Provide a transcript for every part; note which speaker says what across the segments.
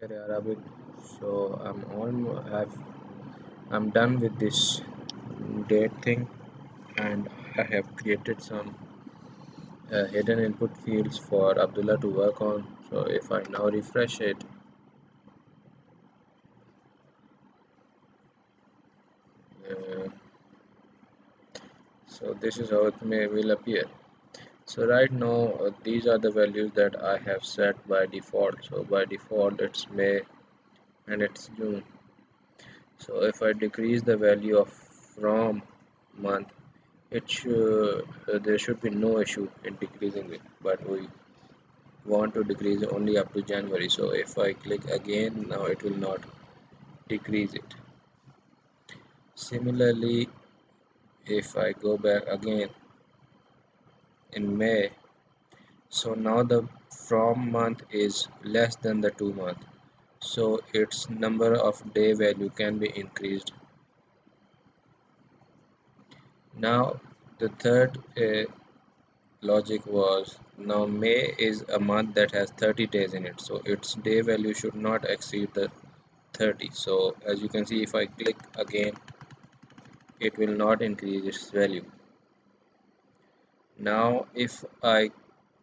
Speaker 1: Share Arabic. So I'm done with this date thing, and I have created some hidden input fields for Abdullah to work on. So if I now refresh it, uh, so this is how it will appear. So right now these are the values that I have set by default. So by default it's May and it's June. So if I decrease the value of from month, it should there should be no issue in decreasing it, but we want to decrease only up to January. So if I click again, now it will not decrease it. Similarly, if I go back again in May, so now the from month is less than the 2 month, so its number of day value can be increased. Now the third logic was, now May is a month that has 30 days in it, so its day value should not exceed the 30. So as you can see, if I click again, it will not increase its value. Now if I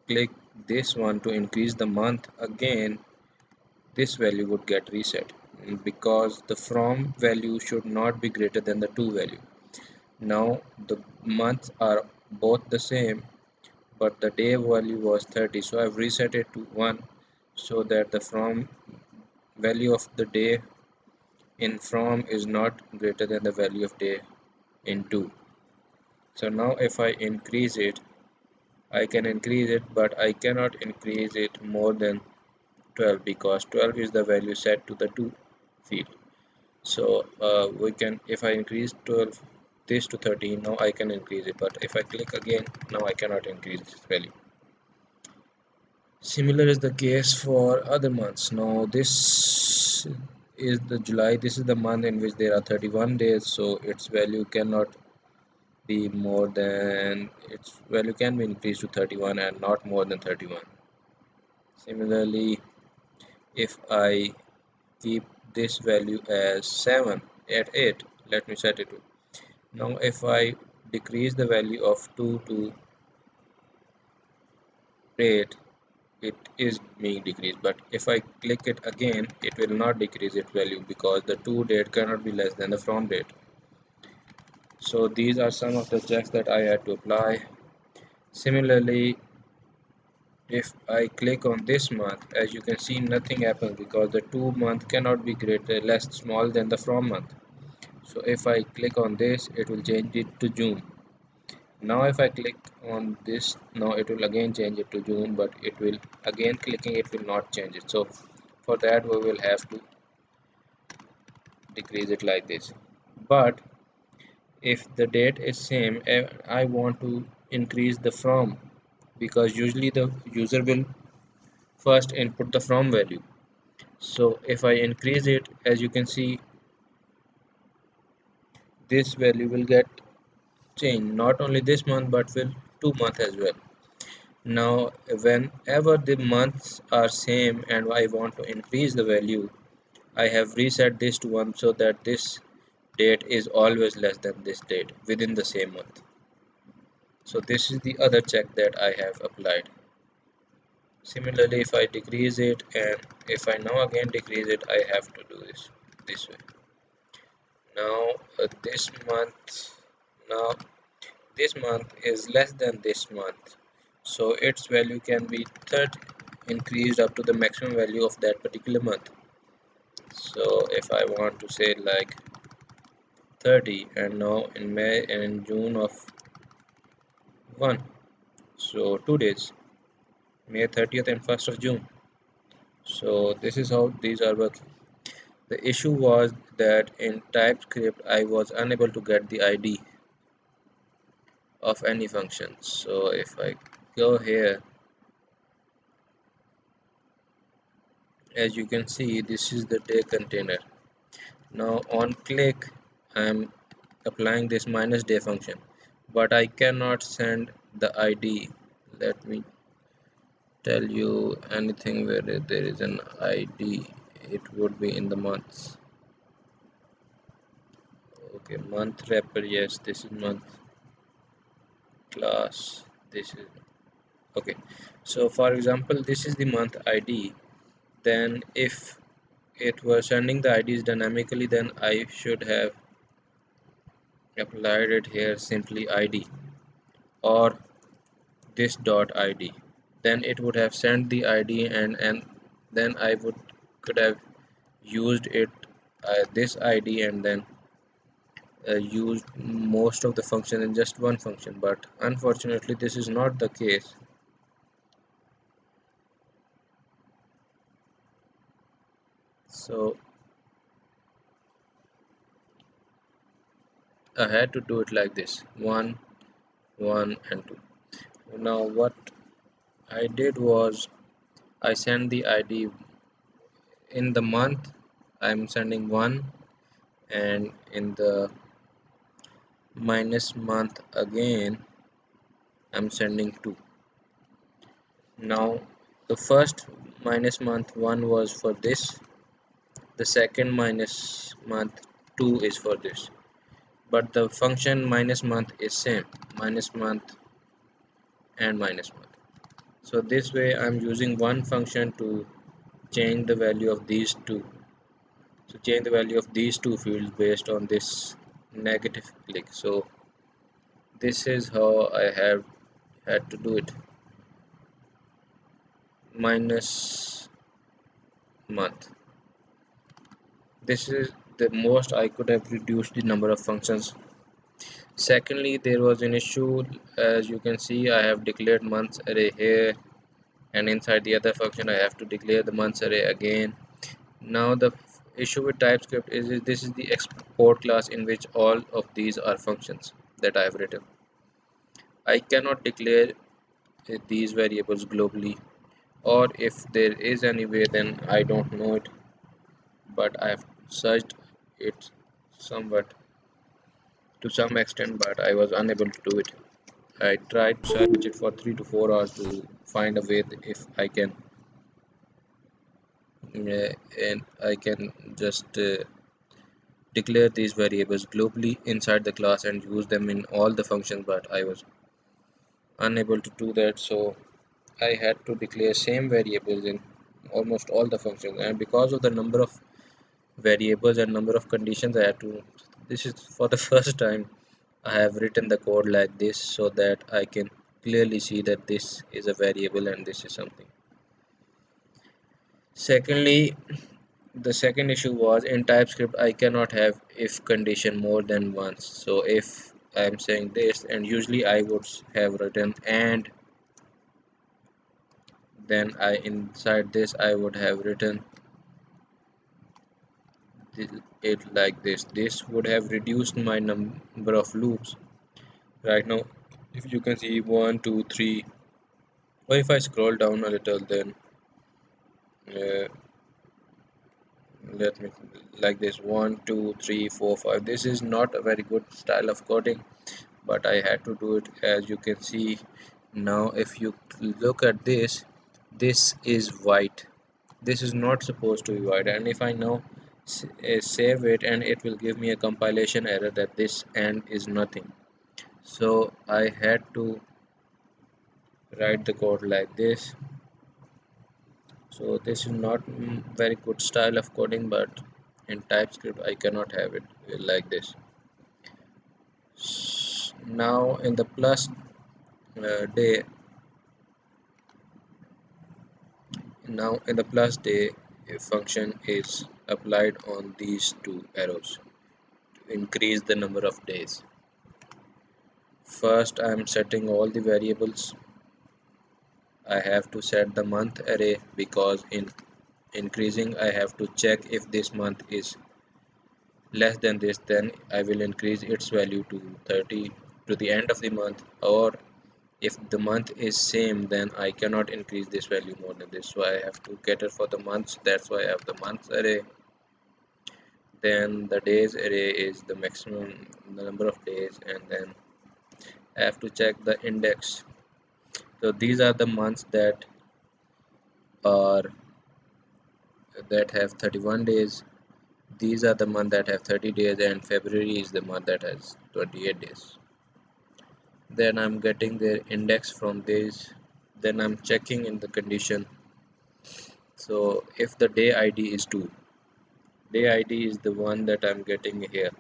Speaker 1: click this one to increase the month again, this value would get reset because the from value should not be greater than the to value. Now the months are both the same, but the day value was 30, so I've reset it to 1 so that the from value of the day in from is not greater than the value of day in to. So now if I increase it, I can increase it, but I cannot increase it more than 12 because 12 is the value set to the to field. So we can, if I increase 12 this to 13, now I can increase it, but if I click again, now I cannot increase this value. Similar is the case for other months. Now this is the July. This is the month in which there are 31 days, so its value cannot be more than, its value can be increased to 31 and not more than 31. Similarly, if I keep this value as 7 at 8, let me set it to. Now if I decrease the value of 2 to 8, it is being decreased, but if I click it again, it will not decrease its value because the to date cannot be less than the from date. So these are some of the checks that I had to apply. Similarly, if I click on this month, as you can see, nothing happens because the to month cannot be greater less small than the from month. So if I click on this, it will change it to June. Now if I click on this, now it will again change it to June, but it will again, clicking it will not change it. So for that we will have to decrease it like this. But if the date is same, I want to increase the from, because usually the user will first input the from value. So if I increase it, as you can see, this value will get changed, not only this month but will 2 month as well. Now whenever the months are same and I want to increase the value, I have reset this to 1 so that this date is always less than this date within the same month. So this is the other check that I have applied. Similarly, if I decrease it and if I now again decrease it, I have to do this way. Now this month, now this month is less than this month, so its value can be 30 increased up to the maximum value of that particular month. So if I want to say like 30, and now in May and in June of 1, so 2 days, May 30th and 1st of June. So this is how these are working. The issue was that in TypeScript I was unable to get the ID of any function. So if I go here, as you can see, this is the day container. Now on click, I am applying this minus day function, but I cannot send the ID. Let me tell you anything where there is an ID it would be in the months. Okay, month wrapper, yes, this is month. Class, this is okay. So for example, this is the month ID. Then if it was sending the IDs dynamically, then I should have applied it here simply ID or this dot ID. Then it would have sent the ID, and then I would could have used it this ID, and then used most of the function in just one function. But unfortunately this is not the case. So I had to do it like this: 1 1 and 2. Now what I did was I sent the ID in the month. I'm sending 1, and in the minus month again I'm sending 2. Now the first minus month 1 was for this, the second minus month 2 is for this, but the function minus month is same, minus month and minus month. So this way I'm using one function to change the value of these two. So change the value of these two fields based on this negative click. So this is how I have had to do it. Minus month. This is the most I could have reduced the number of functions. Secondly, there was an issue. As you can see, I have declared months array here, and inside the other function I have to declare the months array again. Now the issue with TypeScript is this is the export class in which all of these are functions that I have written. I cannot declare these variables globally, or if there is any way, then I don't know it, but I have searched it somewhat to some extent, but I was unable to do it. I tried to search it for 3 to 4 hours to find a way if I can and I can just declare these variables globally inside the class and use them in all the functions, but I was unable to do that. So I had to declare same variables in almost all the functions, and because of the number of variables and number of conditions I had to, this is for the first time I have written the code like this so that I can clearly see that this is a variable and this is something. Secondly, the second issue was in TypeScript I cannot have if condition more than once. So if I'm saying this, and usually I would have written and, then I inside this I would have written it like this would have reduced my number of loops. Right now if you can see 1 2 3, or if I scroll down a little, then uh, let me like this 1 2 3 4 5. This is not a very good style of coding, but I had to do it. As you can see now, if you look at this, this is white. This is not supposed to be white, and if I now save it, and it will give me a compilation error that this and is nothing. So I had to write the code like this. So this is not very good style of coding, but in TypeScript I cannot have it like this. Now in the plus day, now in the plus day, a function is applied on these two arrows to increase the number of days. First I am setting all the variables. I have to set the month array because in increasing I have to check if this month is less than this, then I will increase its value to 30 to the end of the month, or if the month is same, then I cannot increase this value more than this. So I have to cater for the months. That's why I have the months array. Then the days array is the maximum the number of days, and then I have to check the index. So these are the months that are that have 31 days. These are the month that have 30 days, and February is the month that has 28 days. Then I'm getting the index from this. Then I'm checking in the condition. So if the day ID is 2, day ID is the one that I'm getting here.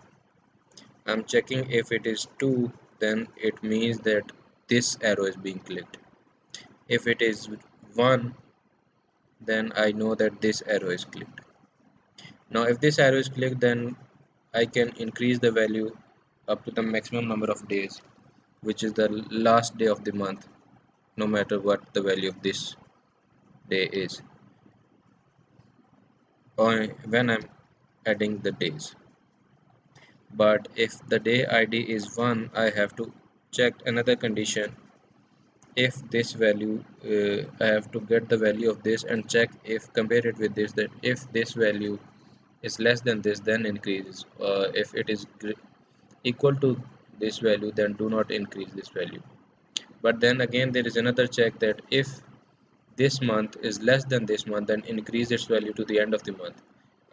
Speaker 1: I'm checking if it is 2, then it means that this arrow is being clicked. If it is 1, then I know that this arrow is clicked. Now if this arrow is clicked, then I can increase the value up to the maximum number of days, which is the last day of the month, no matter what the value of this day is, or when I'm adding the days. But if the day ID is 1, I have to check another condition. If this value, I have to get the value of this and check, if compare it with this, that if this value is less than this, then increase. If it is equal to this value, then do not increase this value. But then again, there is another check, that if this month is less than this month, then increase its value to the end of the month.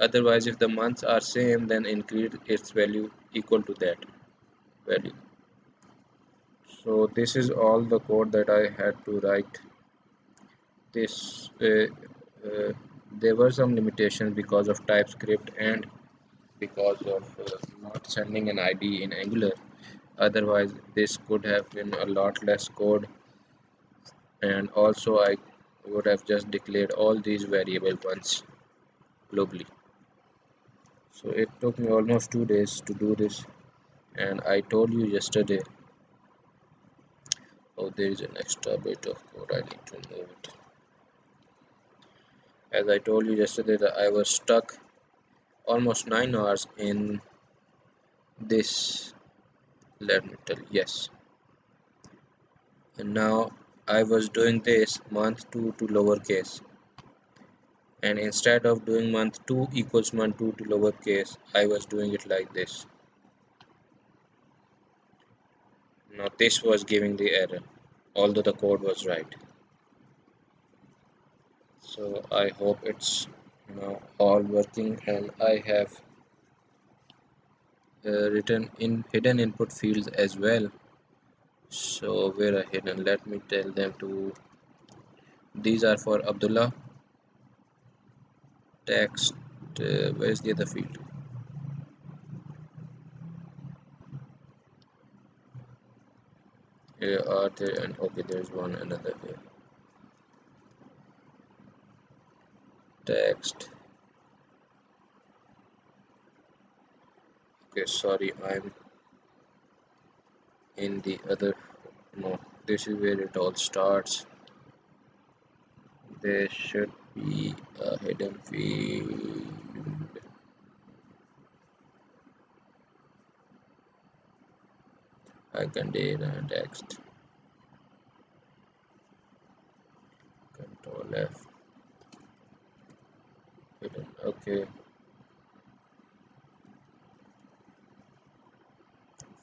Speaker 1: Otherwise, if the months are same, then increase its value equal to that value. So this is all the code that I had to write. This there were some limitations because of TypeScript and because of not sending an ID in Angular. Otherwise, this could have been a lot less code, and also I would have just declared all these variable once globally. So it took me almost 2 days to do this, and I told you yesterday. Oh, there is an extra bit of code, I need to move it. As I told you yesterday, that I was stuck almost 9 hours in this. Let me tell you, yes. And now I was doing this month 2 to lowercase, and instead of doing month 2 equals month 2 to lowercase, I was doing it like this. Now this was giving the error, although the code was right. So I hope it's now all working, and I have written in hidden input fields as well. So where are hidden? Let me tell them to. These are for Abdullah. Text. Where is the other field? Here are there, and okay, there's one another here. Text. Okay, sorry, I'm in the other. No, this is where it all starts. There should be a hidden field. I can data text. Control F. Hidden. Okay.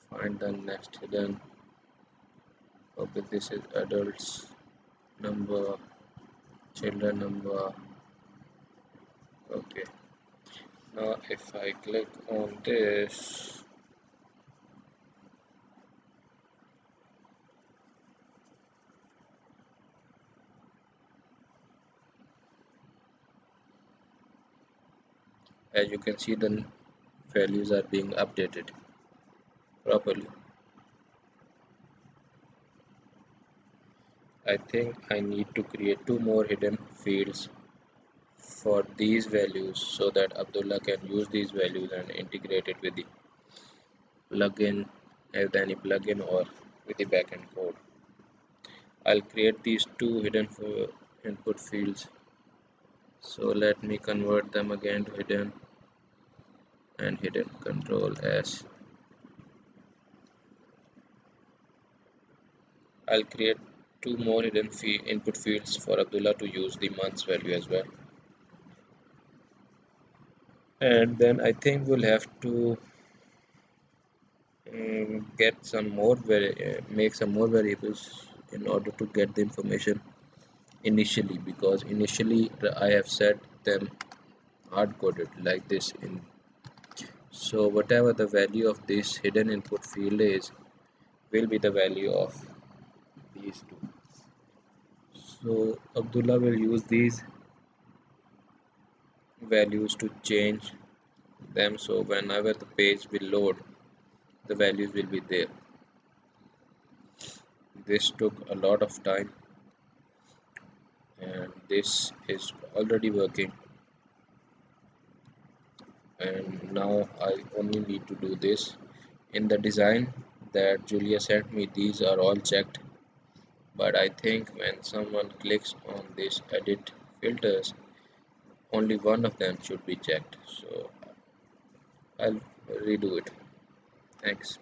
Speaker 1: Find the next hidden. Okay, this is adults number, children number. Okay. Now if I click on this, as you can see, the values are being updated properly. I think I need to create 2 more hidden fields for these values, so that Abdullah can use these values and integrate it with the plugin, with any plugin or with the backend code. I'll create these 2 hidden input fields. So let me convert them again to hidden and hidden. Control S. I'll create 2 more hidden input fields for Abdullah to use the month's value as well. And then I think we'll have to get some more make some more variables in order to get the information initially, because initially I have set them hard coded like this in. So whatever the value of this hidden input field is will be the value of these two. So Abdullah will use these values to change them, so whenever the page will load the values will be there. This took a lot of time and this is already working, and now I only need to do this. In the design that Julia sent me, these are all checked, but I think when someone clicks on this edit filters, only one of them should be checked. So I'll redo it. Thanks.